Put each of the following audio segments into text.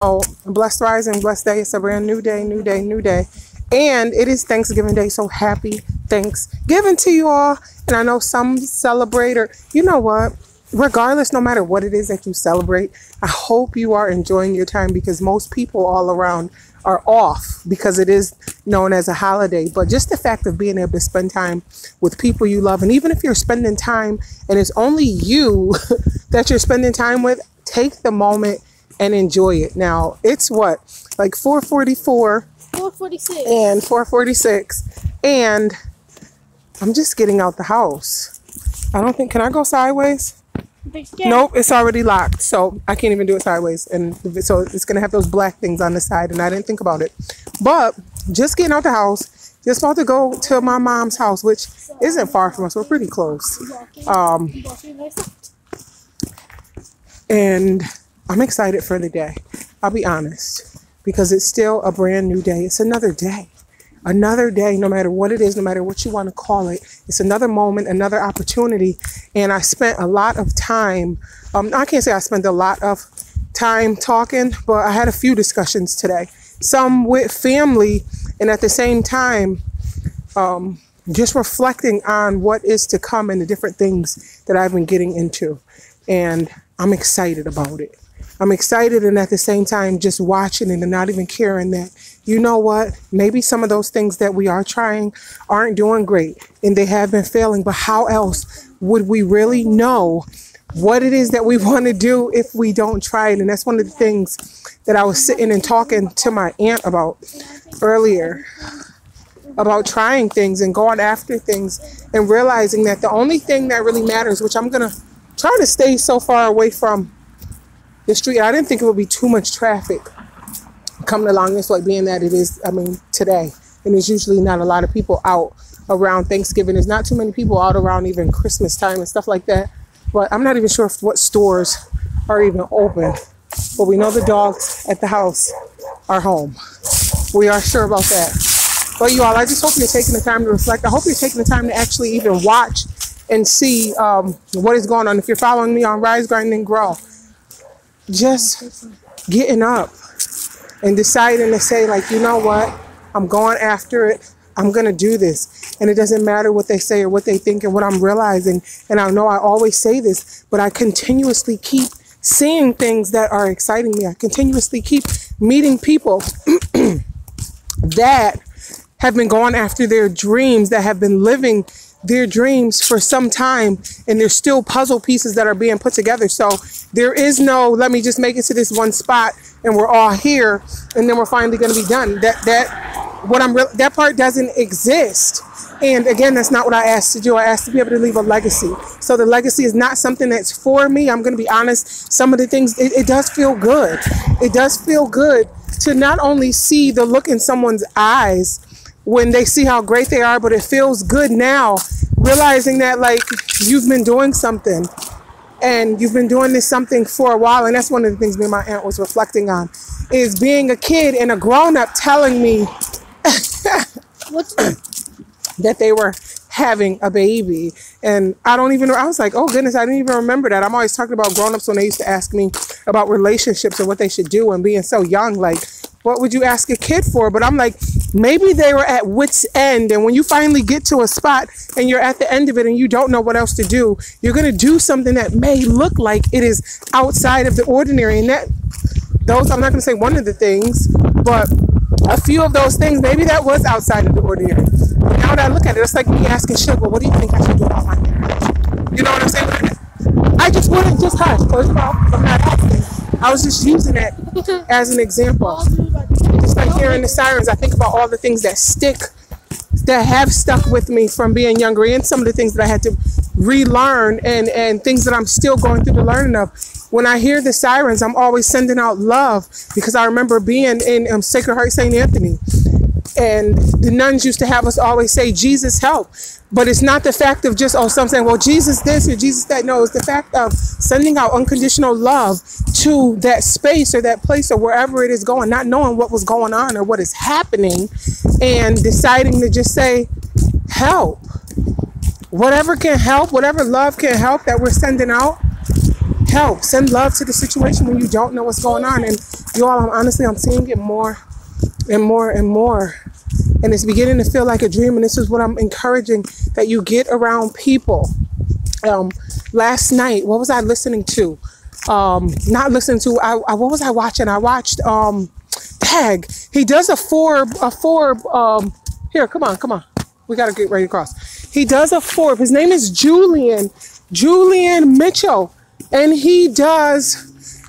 Oh, blessed rising, blessed day. It's a brand new day, new day, new day. And it is Thanksgiving Day. So happy Thanksgiving to you all. And I know some celebrate, or you know what? Regardless, no matter what it is that you celebrate, I hope you are enjoying your time, because most people all around are off because it is known as a holiday. But just the fact of being able to spend time with people you love, and even if you're spending time and it's only you that you're spending time with, take the moment and enjoy it. Now it's what, like 4:44, 4:46, and 4:46, and I'm just getting out the house. I don't think, can I go sideways? Nope, it's already locked, so I can't even do it sideways, and so it's gonna have those black things on the side, and I didn't think about it. But just getting out the house, just about to go to my mom's house, which isn't far from us. We're pretty close. And I'm excited for the day. I'll be honest, because it's still a brand new day. It's another day. Another day, no matter what it is, no matter what you want to call it. It's another moment, another opportunity. And I spent a lot of time, I can't say I spent a lot of time talking, but I had a few discussions today. Some with family, and at the same time, just reflecting on what is to come and the different things that I've been getting into. And I'm excited about it. I'm excited, and at the same time just watching it and not even caring that, you know what, maybe some of those things that we are trying aren't doing great and they have been failing, but how else would we really know what it is that we want to do if we don't try it? And that's one of the things that I was sitting and talking to my aunt about earlier, about trying things and going after things and realizing that the only thing that really matters, which I'm going to try to stay so far away from the street. I didn't think it would be too much traffic coming along this way, being that it is, today. And there's usually not a lot of people out around Thanksgiving. There's not too many people out around even Christmas time and stuff like that. But I'm not even sure what stores are even open. But we know the dogs at the house are home. We are sure about that. But you all, I just hope you're taking the time to reflect. I hope you're taking the time to actually even watch and see what is going on. If you're following me on Rise, Grind, and Grow, just getting up and deciding to say, like, you know what, I'm going after it. I'm going to do this. And it doesn't matter what they say or what they think. And what I'm realizing, and I know I always say this, but I continuously keep seeing things that are exciting me. I continuously keep meeting people that have been going after their dreams, that have been living their dreams for some time, and there's still puzzle pieces that are being put together. So there is no, let me just make it to this one spot and we're all here and then we're finally going to be done. That part doesn't exist. And again, that's not what I asked to do. I asked to be able to leave a legacy. So the legacy is not something that's for me. I'm going to be honest. Some of the things, it does feel good. It does feel good to not only see the look in someone's eyes when they see how great they are, but it feels good now realizing that, like, you've been doing something and you've been doing this something for a while. And that's one of the things me and my aunt was reflecting on, is being a kid and a grown-up telling me that they were having a baby. And I don't even know, I was like, oh goodness, I didn't even remember that. I'm always talking about grown-ups when they used to ask me about relationships and what they should do, and being so young, like, what would you ask a kid for? But I'm like, maybe they were at wit's end. And when you finally get to a spot and you're at the end of it and you don't know what else to do, you're going to do something that may look like it is outside of the ordinary. And those, I'm not going to say one of the things, but a few of those things, maybe that was outside of the ordinary. But now that I look at it, it's like me asking Sugar, what do you think I should do about my marriage? You know what I'm saying? I just wouldn't just hush. Close your mouth. I'm not asking. I was just using that as an example. Just like hearing the sirens, I think about all the things that have stuck with me from being younger, and some of the things that I had to relearn, and things that I'm still going through the learning of. When I hear the sirens, I'm always sending out love, because I remember being in Sacred Heart St. Anthony, and the nuns used to have us always say, Jesus help. But it's not the fact of just, some saying, well, Jesus this or Jesus that. No, it's the fact of sending out unconditional love to that space or that place or wherever it is going, not knowing what was going on or what is happening, and deciding to just say, help. Whatever can help, whatever love can help that we're sending out, help. Send love to the situation when you don't know what's going on. And you all, I'm seeing it more and more and more. And it's beginning to feel like a dream. And this is what I'm encouraging, that you get around people. Last night, what was I listening to? Not listening to, what was I watching? I watched, Tag. He does a Forbes, here, come on. We got to get ready to cross. He does a Forbes. His name is Julian Mitchell. And he does,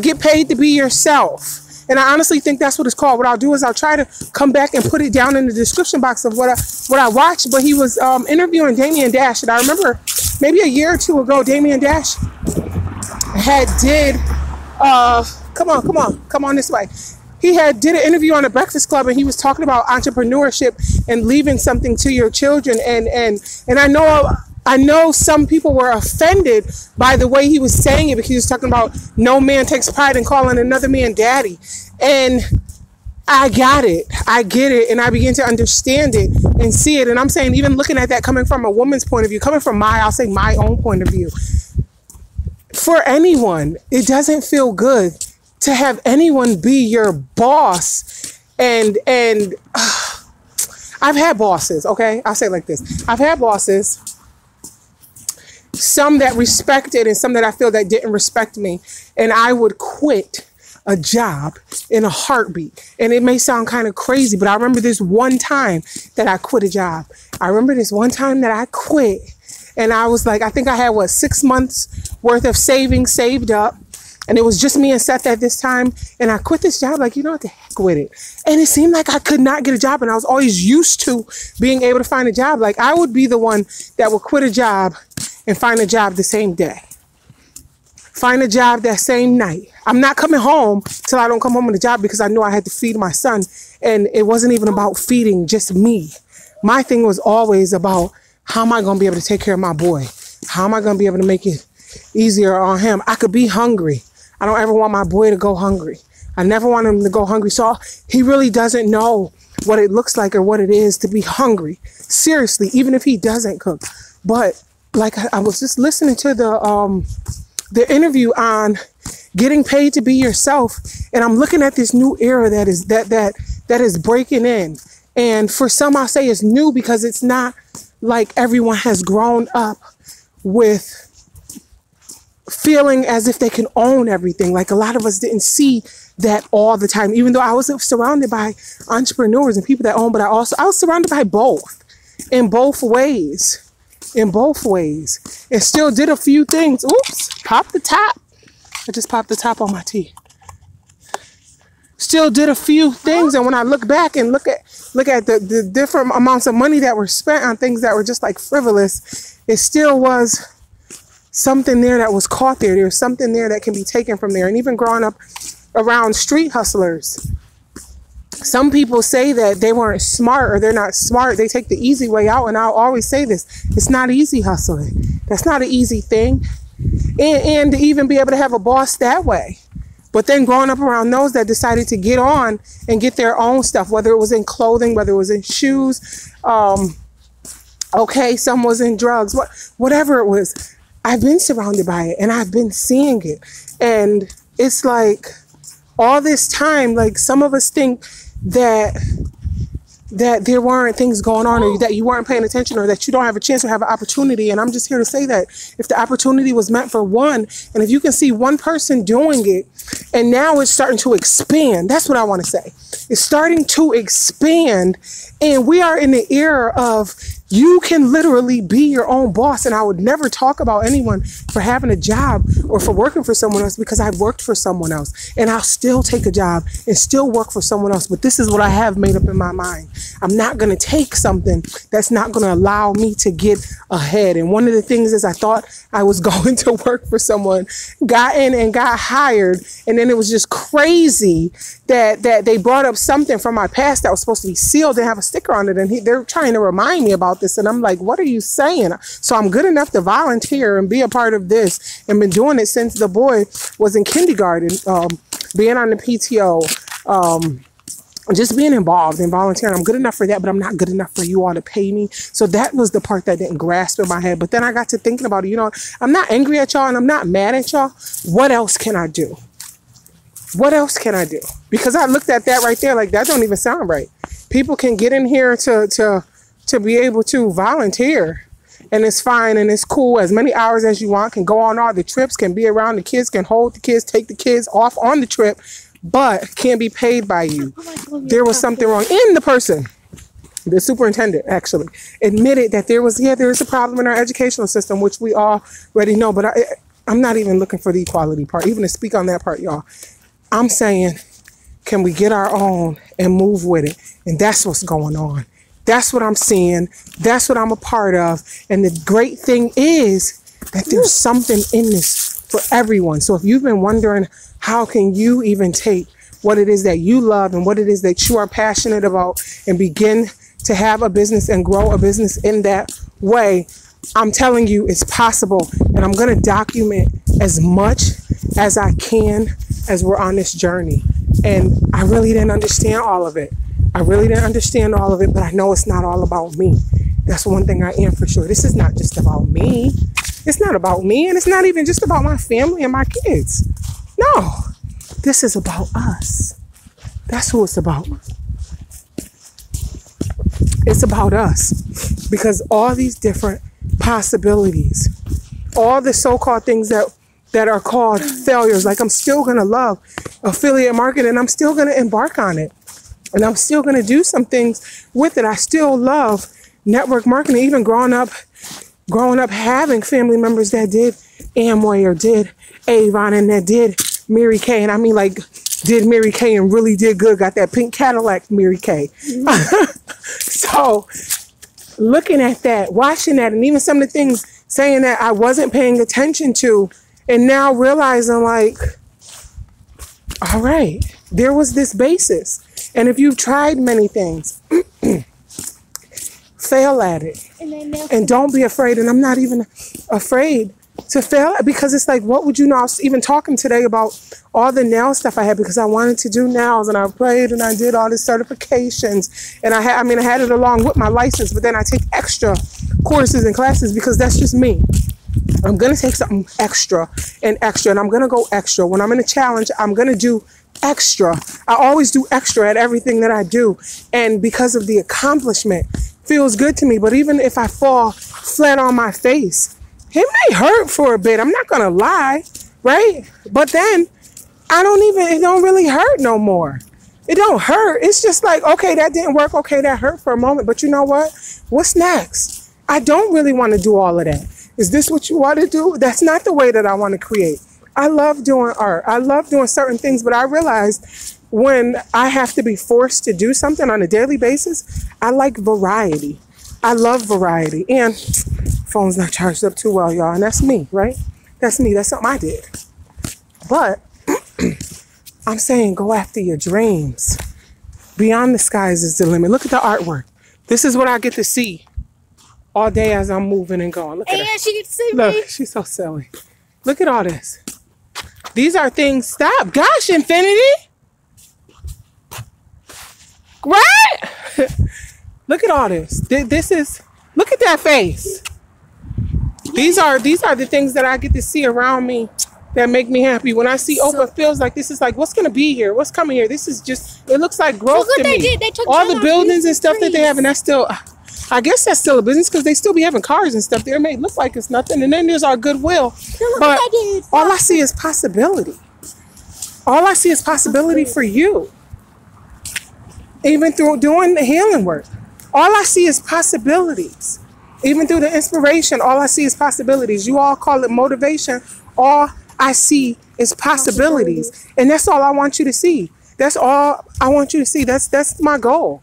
get paid to be yourself. And I honestly think that's what it's called. What I'll do is I'll try to come back and put it down in the description box of what I watched. But he was interviewing Damian Dash. And I remember maybe a year or two ago, Damian Dash did come on this way. He did an interview on the Breakfast Club, and he was talking about entrepreneurship and leaving something to your children. And I know some people were offended by the way he was saying it, because he was talking about no man takes pride in calling another man daddy. And I got it. I get it. And I begin to understand it and see it. And I'm saying, even looking at that coming from a woman's point of view, coming from I'll say my own point of view, for anyone, it doesn't feel good to have anyone be your boss. And I've had bosses, okay? I'll say it like this. I've had bosses, some that respected and some that I feel that didn't respect me. And I would quit a job in a heartbeat. And it may sound kind of crazy, but I remember this one time that I quit a job. I remember this one time that I quit. And I was like, I think I had 6 months worth of savings saved up. And it was just me and Seth at this time. And I quit this job, like, you know what, the heck with it. And it seemed like I could not get a job. And I was always used to being able to find a job. Like, I would be the one that would quit a job and find a job the same day. Find a job that same night. I'm not coming home till I don't come home with a job, because I knew I had to feed my son. And it wasn't even about feeding just me. My thing was always about, how am I going to be able to take care of my boy? How am I going to be able to make it easier on him? I could be hungry. I don't ever want my boy to go hungry. I never want him to go hungry. So he really doesn't know what it looks like or what it is to be hungry. Seriously, even if he doesn't cook. But like, I was just listening to the interview on getting paid to be yourself. And I'm looking at this new era that is breaking in. And for some, I'll say it's new, because it's not like everyone has grown up with feeling as if they can own everything. Like, a lot of us didn't see that all the time, even though I was surrounded by entrepreneurs and people that own, but I was surrounded by both, in both ways, and still did a few things. Oops, popped the top. I just popped the top on my tea. Still did a few things. And when I look back and look at the different amounts of money that were spent on things that were just like frivolous, it still was something there that was caught there. There's something there that can be taken from there. And even growing up around street hustlers, some people say that they weren't smart, or they're not smart. They take the easy way out. And I'll always say this: it's not easy hustling. That's not an easy thing. And to even be able to have a boss that way. But then growing up around those that decided to get on and get their own stuff, whether it was in clothing, whether it was in shoes, some was in drugs, whatever it was. I've been surrounded by it, and I've been seeing it. And it's like, all this time, like, some of us think that there weren't things going on, or that you weren't paying attention, or that you don't have a chance to have an opportunity. And I'm just here to say that if the opportunity was meant for one, and if you can see one person doing it, and now it's starting to expand, that's what I want to say. It's starting to expand, and we are in the era of, you can literally be your own boss. And I would never talk about anyone for having a job or for working for someone else, because I've worked for someone else, and I'll still take a job and still work for someone else. But this is what I have made up in my mind. I'm not going to take something that's not going to allow me to get ahead. And one of the things is, I thought I was going to work for someone, got in and got hired. And then it was just crazy that they brought up something from my past that was supposed to be sealed and have a sticker on it. And they're trying to remind me about this. And I'm like, what are you saying? So I'm good enough to volunteer and be a part of this, and been doing it since the boy was in kindergarten, being on the PTO, just being involved and volunteering. I'm good enough for that, but I'm not good enough for you all to pay me. So that was the part that didn't grasp in my head. But then I got to thinking about it. You know, I'm not angry at y'all and I'm not mad at y'all. What else can I do? What else can I do? Because I looked at that right there like, that don't even sound right. People can get in here to be able to volunteer, and it's fine and it's cool. As many hours as you want, can go on all the trips, can be around the kids, can hold the kids, take the kids off on the trip, but can't be paid by you. There was something wrong. In the person, the superintendent actually admitted that there is a problem in our educational system, which we already know. But I'm not even looking for the equality part, even to speak on that part, y'all. I'm saying, can we get our own and move with it? And that's what's going on. That's what I'm seeing. That's what I'm a part of. And the great thing is that there's something in this for everyone. So if you've been wondering, how can you even take what it is that you love and what it is that you are passionate about and begin to have a business and grow a business in that way, I'm telling you it's possible. And I'm going to document as much as I can as we're on this journey. And I really didn't understand all of it. But I know it's not all about me. That's one thing I am for sure. This is not just about me. It's not about me, and it's not even just about my family and my kids. No, this is about us. That's who it's about. It's about us. Because all these different possibilities, all the so-called things that are called failures, like I'm still going to love affiliate marketing, I'm still going to embark on it. And I'm still going to do some things with it. I still love network marketing, even growing up having family members that did Amway or did Avon and that did Mary Kay. And I mean, like, did Mary Kay and really did good. Got that pink Cadillac Mary Kay. So looking at that, watching that, and even some of the things saying that I wasn't paying attention to, and now realizing like, all right, there was this basis. And if you've tried many things, fail at it. And don't be afraid. And I'm not even afraid to fail, because it's like, what would you know? I was even talking today about all the nail stuff I had, because I wanted to do nails, and I prayed and I did all the certifications, and I had it along with my license, but then I take extra courses and classes because that's just me. I'm going to take something extra, and I'm going to go extra. When I'm in a challenge, I'm going to do extra. I always do extra at everything that I do. And because of the accomplishment, feels good to me. But even if I fall flat on my face, it may hurt for a bit. I'm not going to lie, right? But then it don't really hurt no more. It don't hurt. It's just like, okay, that didn't work. Okay, that hurt for a moment. But you know what? What's next? I don't really want to do all of that. Is this what you want to do? That's not the way that I want to create. I love doing art. I love doing certain things, but I realized when I have to be forced to do something on a daily basis, I like variety. I love variety. And phone's not charged up too well, y'all. And that's me, right? That's me. That's something I did. But I'm saying go after your dreams. Beyond the skies is the limit. Look at the artwork. This is what I get to see all day as I'm moving and going. Look at her. She gets to see Look, me. she's so silly. Look at all this. These are things. Stop. Gosh, Infinity. Right? Look at all this. This is, look at that face. These are the things that I get to see around me that make me happy. When I see open fields like this, is like, what's going to be here? What's coming here? This is just, it looks like growth to me. They took all the buildings and stuff that they have, and that's still, I guess that's still a business, because they still be having cars and stuff there. It may look like it's nothing. And then there's our goodwill. But all I see is possibility. All I see is possibility for you. Even through doing the healing work. All I see is possibilities. Even through the inspiration, all I see is possibilities. You all call it motivation. All I see is possibilities. And that's all I want you to see. That's all I want you to see. That's my goal.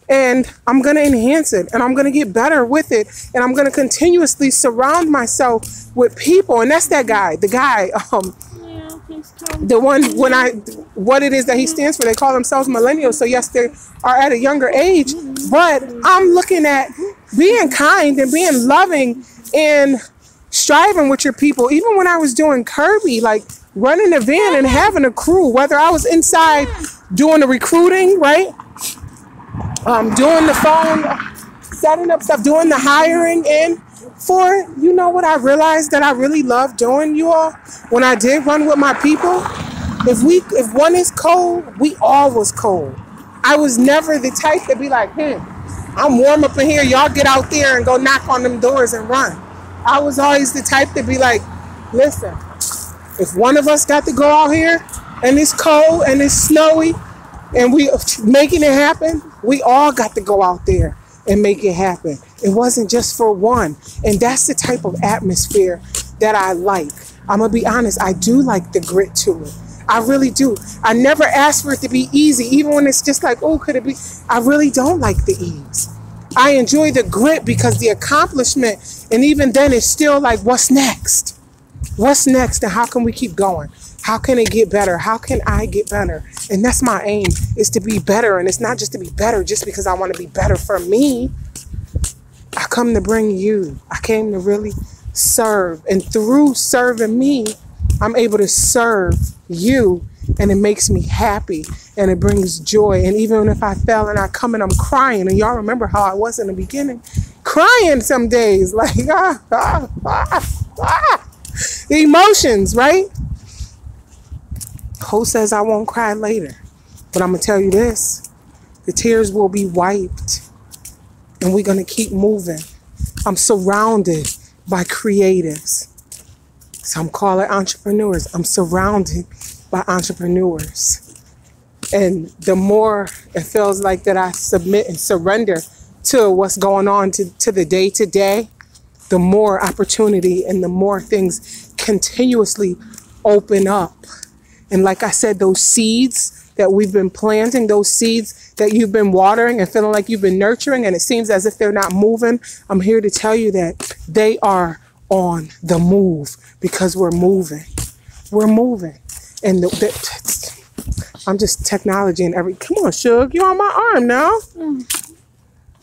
And I'm going to enhance it, and I'm going to get better with it, and I'm going to continuously surround myself with people. And that's that guy, the one, what it is that he stands for. They call themselves millennials. So yes, they are at a younger age, but I'm looking at being kind and being loving and striving with your people. Even when I was doing Kirby, like running a van and having a crew, whether I was inside doing the recruiting, right, doing the phone, setting up stuff, doing the hiring in for, you know what I realized that I really love doing, you all, when I did run with my people? If one is cold, we all was cold. I was never the type to be like, I'm warm up in here, y'all get out there and go knock on them doors and run. I was always the type to be like, listen, if one of us got to go out here and it's cold and it's snowy and we making it happen, we all got to go out there and make it happen. It wasn't just for one. And that's the type of atmosphere that I like. I'm gonna be honest, I do like the grit to it. I really do. I never asked for it to be easy, even when it's just like, oh, could it be? I really don't like the ease. I enjoy the grit because the accomplishment, and even then it's still like, what's next? What's next, and how can we keep going? How can it get better? How can I get better? And that's my aim, is to be better. And it's not just to be better just because I want to be better for me. I come to bring you. I came to really serve. And through serving me, I'm able to serve you. And it makes me happy. And it brings joy. And even if I fell and I come and I'm crying, and y'all remember how I was in the beginning, crying some days, like, the emotions, right? Who says I won't cry later? But I'm going to tell you this. The tears will be wiped. And we're going to keep moving. I'm surrounded by creatives. Some call it entrepreneurs. I'm surrounded by entrepreneurs. And the more it feels like that I submit and surrender to what's going on to the day to day, the more opportunity and the more things continuously open up. And like I said, those seeds that we've been planting, those seeds that you've been watering and feeling like you've been nurturing, and it seems as if they're not moving, I'm here to tell you that they are on the move because we're moving. We're moving. And I'm just technology and come on, Suge, you're on my arm now.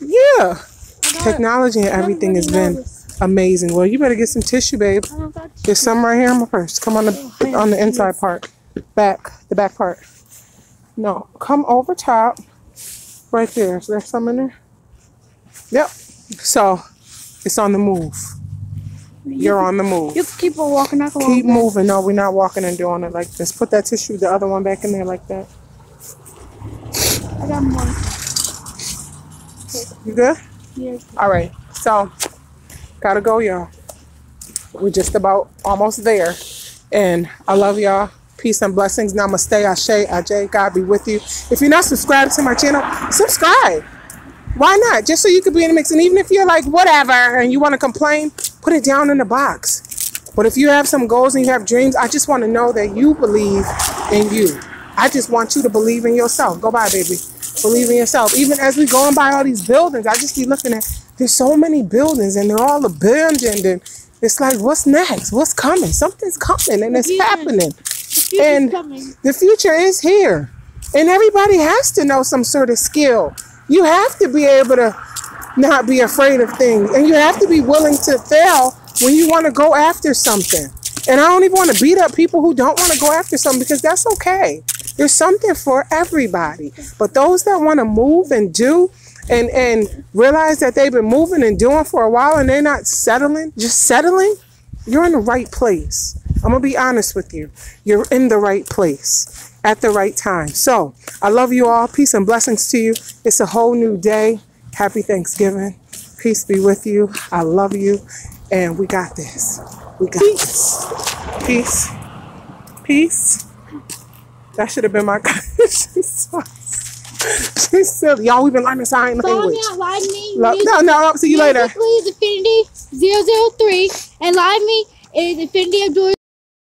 Yeah. Technology and everything has been amazing. Well, you better get some tissue, babe. There's some right here in my purse. Come on the inside part. The back part. No, come over top. Right there. Is there some in there? Yep. So, it's on the move. You're on the move. You keep on walking. I can keep moving. No, we're not walking and doing it like this. Put that tissue, the other one, back in there like that. I got more. You good? Yeah. All right. So, gotta go, y'all. We're just about almost there. And I love y'all. Peace and blessings. Namaste. Ashe. Ajay. God be with you. If you're not subscribed to my channel, subscribe. Why not? Just so you could be in the mix. And even if you're like, whatever, and you want to complain, put it down in the box. But if you have some goals and you have dreams, I just want to know that you believe in you. I just want you to believe in yourself. Go by, baby. Believe in yourself. Even as we going by all these buildings, I just be looking at, there's so many buildings and they're all abandoned. And it's like, what's next? What's coming? Something's coming and it's happening. And the future is here. And everybody has to know some sort of skill. You have to be able to not be afraid of things. And you have to be willing to fail when you want to go after something. And I don't even want to beat up people who don't want to go after something, because that's okay. There's something for everybody. But those that want to move and do and realize that they've been moving and doing for a while and they're not settling, just settling, you're in the right place. I'm going to be honest with you. You're in the right place at the right time. So I love you all. Peace and blessings to you. It's a whole new day. Happy Thanksgiving. Peace be with you. I love you. And we got this. We got this. Peace. Peace. That should have been my She's silly. Y'all, we've been learning sign language. No. See you later. Basically, it's Infinity 003, and live me is Infinity Abdul.